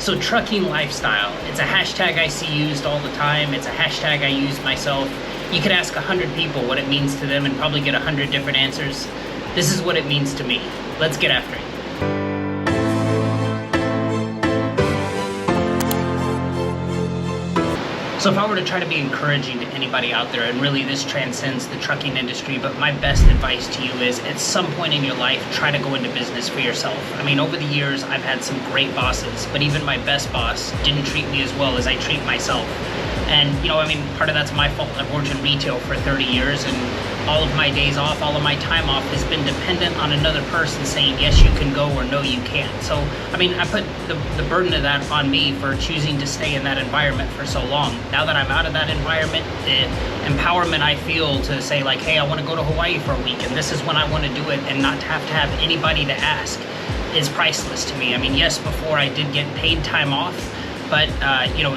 So trucking lifestyle, it's a hashtag I see used all the time. It's a hashtag I use myself. You could ask 100 people what it means to them and probably get 100 different answers. This is what it means to me. Let's get after it. So if I were to try to be encouraging to anybody out there, and really this transcends the trucking industry, but my best advice to you is at some point in your life, try to go into business for yourself. I mean, over the years, I've had some great bosses, but even my best boss didn't treat me as well as I treat myself. And, part of that's my fault. I've worked in retail for 30 years, and all of my days off, all of my time off has been dependent on another person saying, yes, you can go, or no, you can't. So, I put the burden of that on me for choosing to stay in that environment for so long. Now that I'm out of that environment, the empowerment I feel to say like, hey, I want to go to Hawaii for a week, and this is when I want to do it, and not to have anybody to ask is priceless to me. I mean, yes, before I did get paid time off, but,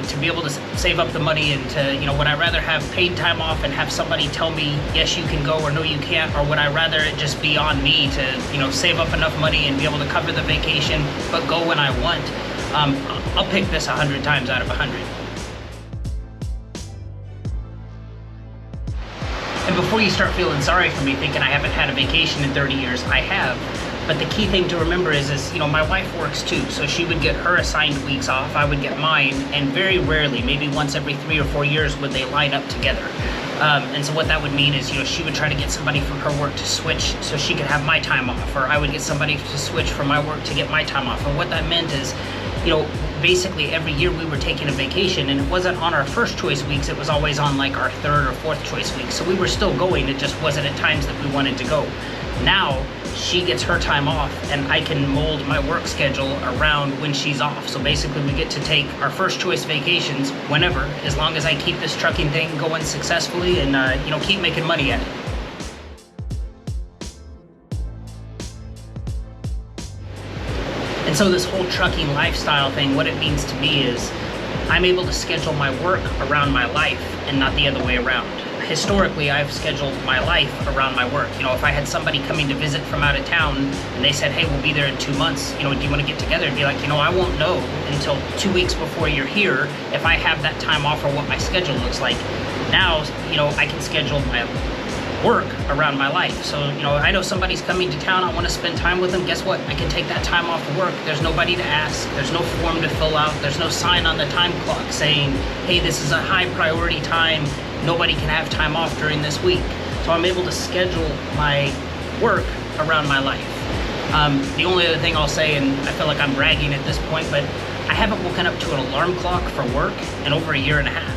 to be able to save up the money and to, would I rather have paid time off and have somebody tell me, yes, you can go, or no, you can't, or would I rather it just be on me to, save up enough money and be able to cover the vacation, but go when I want? I'll pick this 100 times out of 100. And before you start feeling sorry for me thinking I haven't had a vacation in 30 years, I have. But the key thing to remember is my wife works too, so she would get her assigned weeks off, I would get mine, and very rarely, maybe once every 3 or 4 years, would they line up together. And so what that would mean is, she would try to get somebody from her work to switch so she could have my time off, or I would get somebody to switch from my work to get my time off. And what that meant is, basically every year we were taking a vacation, and it wasn't on our first choice weeks, it was always on like our third or fourth choice weeks. So we were still going, it just wasn't at times that we wanted to go. Now, she gets her time off, and I can mold my work schedule around when she's off. So basically we get to take our first choice vacations whenever, as long as I keep this trucking thing going successfully and, keep making money at it. And so this whole trucking lifestyle thing, what it means to me is I'm able to schedule my work around my life and not the other way around. Historically, I've scheduled my life around my work. If I had somebody coming to visit from out of town and they said, hey, we'll be there in 2 months, do you want to get together? And be like, I won't know until 2 weeks before you're here if I have that time off or what my schedule looks like. Now, I can schedule my work around my life. So, I know somebody's coming to town, I want to spend time with them. Guess what? I can take that time off of work. There's nobody to ask. There's no form to fill out. There's no sign on the time clock saying, hey, this is a high priority time. Nobody can have time off during this week. So I'm able to schedule my work around my life. The only other thing I'll say, and I feel like I'm bragging at this point, but I haven't woken up to an alarm clock for work in over 1.5 years.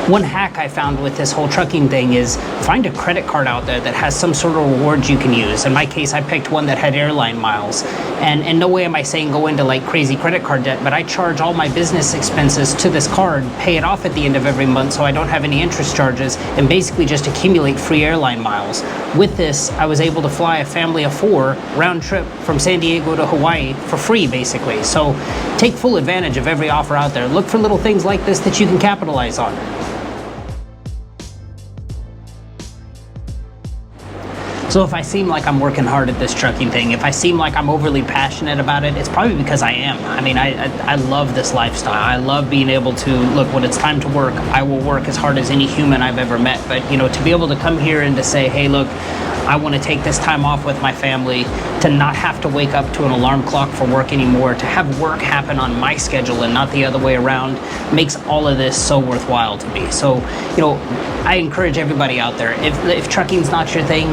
One hack I found with this whole trucking thing is find a credit card out there that has some sort of rewards you can use. In my case, I picked one that had airline miles. And in no way am I saying go into like crazy credit card debt, but I charge all my business expenses to this card, pay it off at the end of every month so I don't have any interest charges, and basically just accumulate free airline miles. With this, I was able to fly a family of 4 round trip from San Diego to Hawaii for free, basically. So take full advantage of every offer out there. Look for little things like this that you can capitalize on. So if I seem like I'm working hard at this trucking thing, if I seem like I'm overly passionate about it, it's probably because I am. I love this lifestyle. I love being able to, look, when it's time to work, I will work as hard as any human I've ever met. But, to be able to come here and to say, hey, look, I want to take this time off with my family, to not have to wake up to an alarm clock for work anymore, to have work happen on my schedule and not the other way around, makes all of this so worthwhile to me. So, I encourage everybody out there, if trucking's not your thing,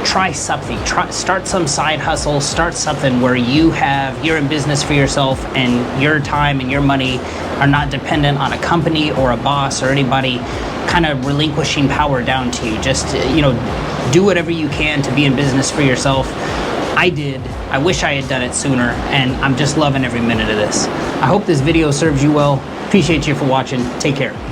try something. Start some side hustle, start something where you're in business for yourself and your time and your money are not dependent on a company or a boss or anybody kind of relinquishing power down to you. Just, do whatever you can to be in business for yourself. I did. I wish I had done it sooner, and I'm just loving every minute of this. I hope this video serves you well. Appreciate you for watching. Take care.